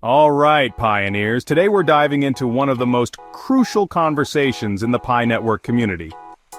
All right, pioneers. Today we're diving into one of the most crucial conversations in the Pi Network community.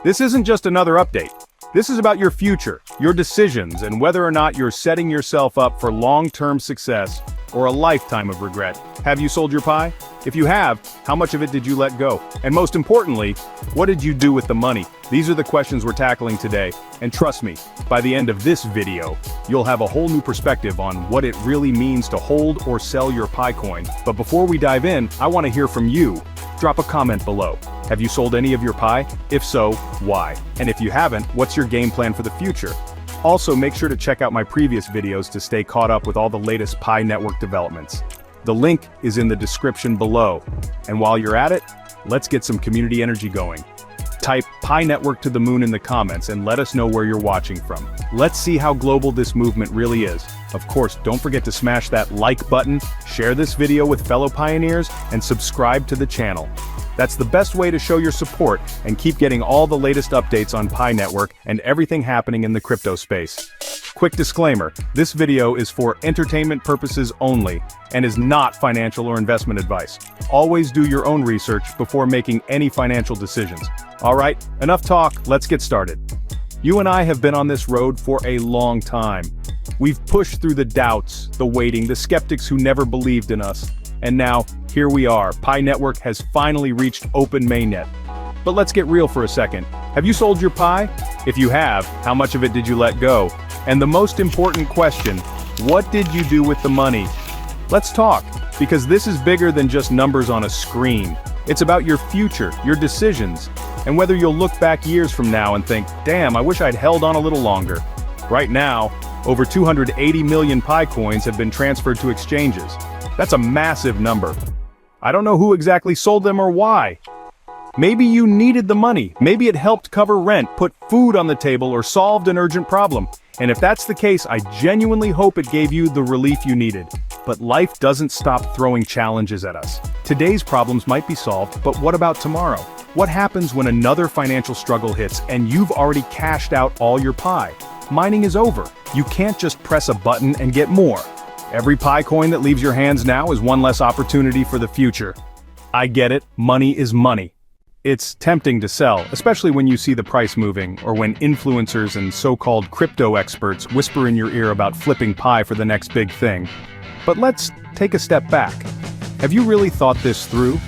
This isn't just another update. This is about your future, your decisions, and whether or not you're setting yourself up for long-term success or a lifetime of regret. Have you sold your Pi? If you have, how much of it did you let go? And most importantly, what did you do with the money? These are the questions we're tackling today. And trust me, by the end of this video, you'll have a whole new perspective on what it really means to hold or sell your Pi coin. But before we dive in, I want to hear from you. Drop a comment below. Have you sold any of your Pi? If so, why? And if you haven't, what's your game plan for the future? Also, make sure to check out my previous videos to stay caught up with all the latest Pi Network developments. The link is in the description below. And while you're at it, let's get some community energy going. Type Pi Network to the moon in the comments and let us know where you're watching from. Let's see how global this movement really is. Of course, don't forget to smash that like button, share this video with fellow pioneers, and subscribe to the channel. That's the best way to show your support and keep getting all the latest updates on Pi Network and everything happening in the crypto space. Quick disclaimer, this video is for entertainment purposes only and is not financial or investment advice. Always do your own research before making any financial decisions. All right, enough talk, let's get started. You and I have been on this road for a long time. We've pushed through the doubts, the waiting, the skeptics who never believed in us. And now, here we are. Pi Network has finally reached open mainnet. But let's get real for a second. Have you sold your Pi? If you have, how much of it did you let go? And the most important question, what did you do with the money? Let's talk, because this is bigger than just numbers on a screen. It's about your future, your decisions, and whether you'll look back years from now and think, damn, I wish I'd held on a little longer. Right now, over 280 million Pi coins have been transferred to exchanges. That's a massive number. I don't know who exactly sold them or why. Maybe you needed the money. Maybe it helped cover rent, put food on the table, or solved an urgent problem. And if that's the case, I genuinely hope it gave you the relief you needed. But life doesn't stop throwing challenges at us. Today's problems might be solved, but what about tomorrow? What happens when another financial struggle hits and you've already cashed out all your Pi? Mining is over. You can't just press a button and get more. Every Pi coin that leaves your hands now is one less opportunity for the future. I get it, money is money. It's tempting to sell, especially when you see the price moving, or when influencers and so-called crypto experts whisper in your ear about flipping Pi for the next big thing. But let's take a step back. Have you really thought this through?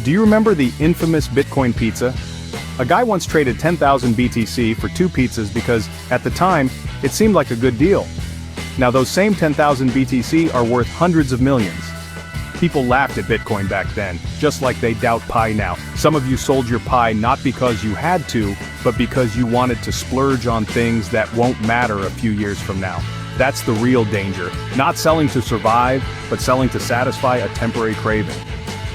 Do you remember the infamous Bitcoin pizza? A guy once traded 10,000 BTC for 2 pizzas because, at the time, it seemed like a good deal. Now those same 10,000 BTC are worth hundreds of millions. People laughed at Bitcoin back then, just like they doubt Pi now. Some of you sold your Pi not because you had to, but because you wanted to splurge on things that won't matter a few years from now. That's the real danger. Not selling to survive, but selling to satisfy a temporary craving.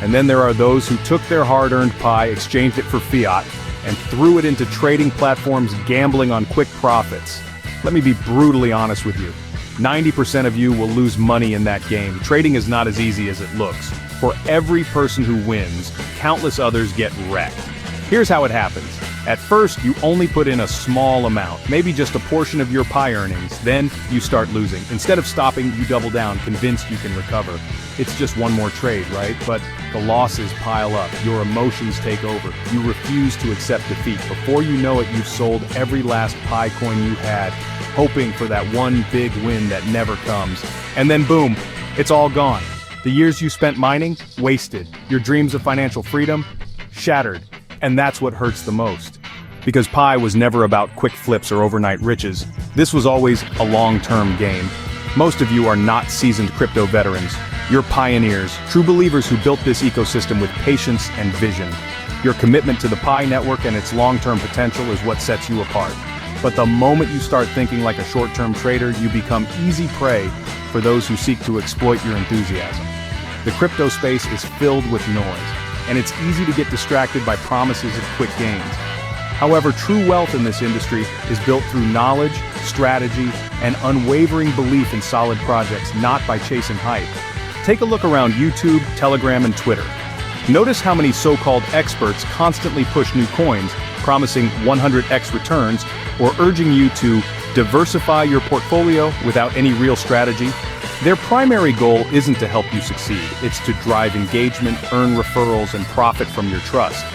And then there are those who took their hard-earned Pi, exchanged it for fiat, and threw it into trading platforms gambling on quick profits. Let me be brutally honest with you. 90% of you will lose money in that game. Trading is not as easy as it looks. For every person who wins, countless others get wrecked. Here's how it happens. At first, you only put in a small amount, maybe just a portion of your Pi earnings. Then, you start losing. Instead of stopping, you double down, convinced you can recover. It's just one more trade, right? But the losses pile up. Your emotions take over. You refuse to accept defeat. Before you know it, you've sold every last Pi coin you had, hoping for that one big win that never comes. And then boom, it's all gone. The years you spent mining, wasted. Your dreams of financial freedom, shattered. And that's what hurts the most. Because Pi was never about quick flips or overnight riches. This was always a long-term game. Most of you are not seasoned crypto veterans. You're pioneers, true believers who built this ecosystem with patience and vision. Your commitment to the Pi network and its long-term potential is what sets you apart. But the moment you start thinking like a short-term trader, you become easy prey for those who seek to exploit your enthusiasm. The crypto space is filled with noise, and it's easy to get distracted by promises of quick gains. However, true wealth in this industry is built through knowledge, strategy, and unwavering belief in solid projects, not by chasing hype. Take a look around YouTube, Telegram, and Twitter. Notice how many so-called experts constantly push new coins, promising 100x returns, or urging you to diversify your portfolio without any real strategy. Their primary goal isn't to help you succeed, it's to drive engagement, earn referrals, and profit from your trust.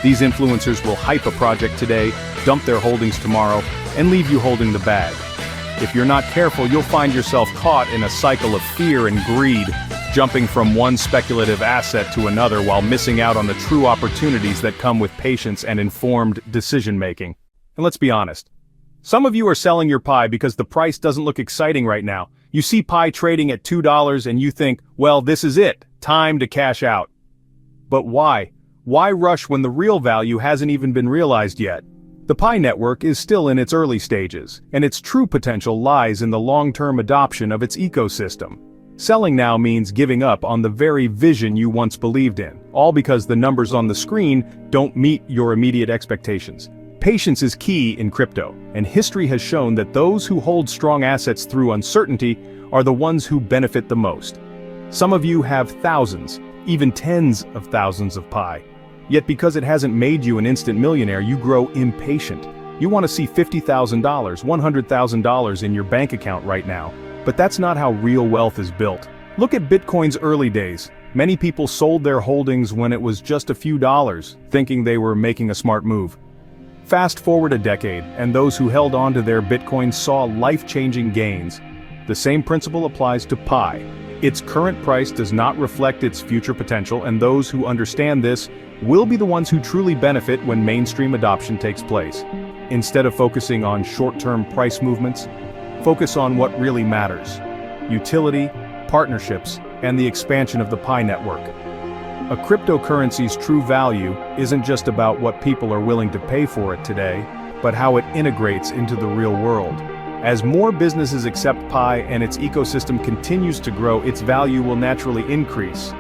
These influencers will hype a project today, dump their holdings tomorrow, and leave you holding the bag. If you're not careful, you'll find yourself caught in a cycle of fear and greed, jumping from one speculative asset to another while missing out on the true opportunities that come with patience and informed decision-making. And let's be honest. Some of you are selling your pie because the price doesn't look exciting right now. You see pie trading at $2 and you think, well, this is it, time to cash out. But why? Why rush when the real value hasn't even been realized yet? The Pi network is still in its early stages, and its true potential lies in the long-term adoption of its ecosystem. Selling now means giving up on the very vision you once believed in, all because the numbers on the screen don't meet your immediate expectations. Patience is key in crypto, and history has shown that those who hold strong assets through uncertainty are the ones who benefit the most. Some of you have thousands, even tens of thousands of Pi. Yet because it hasn't made you an instant millionaire, you grow impatient. You want to see $50,000, $100,000 in your bank account right now. But that's not how real wealth is built. Look at Bitcoin's early days. Many people sold their holdings when it was just a few dollars, thinking they were making a smart move. Fast forward a decade, and those who held on to their Bitcoin saw life-changing gains. The same principle applies to Pi. Its current price does not reflect its future potential, and those who understand this will be the ones who truly benefit when mainstream adoption takes place. Instead of focusing on short-term price movements, focus on what really matters: utility, partnerships, and the expansion of the Pi network. A cryptocurrency's true value isn't just about what people are willing to pay for it today, but how it integrates into the real world. As more businesses accept Pi and its ecosystem continues to grow, its value will naturally increase.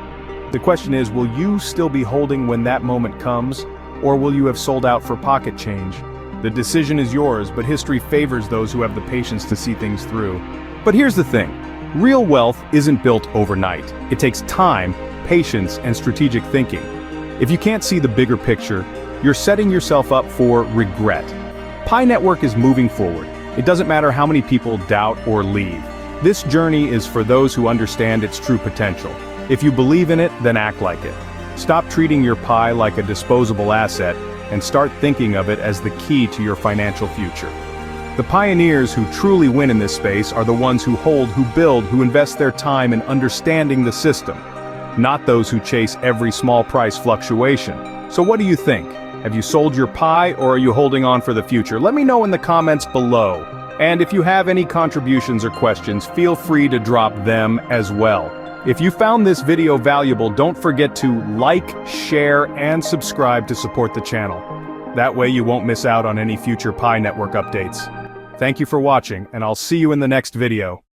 The question is, will you still be holding when that moment comes, or will you have sold out for pocket change? The decision is yours, but history favors those who have the patience to see things through. But here's the thing. Real wealth isn't built overnight. It takes time, patience, and strategic thinking. If you can't see the bigger picture, you're setting yourself up for regret. Pi Network is moving forward. It doesn't matter how many people doubt or leave. This journey is for those who understand its true potential. If you believe in it, then act like it. Stop treating your Pi like a disposable asset and start thinking of it as the key to your financial future. The pioneers who truly win in this space are the ones who hold, who build, who invest their time in understanding the system, not those who chase every small price fluctuation. So what do you think? Have you sold your Pi, or are you holding on for the future? Let me know in the comments below. And if you have any contributions or questions, feel free to drop them as well. If you found this video valuable, don't forget to like, share, and subscribe to support the channel. That way you won't miss out on any future Pi Network updates. Thank you for watching, and I'll see you in the next video.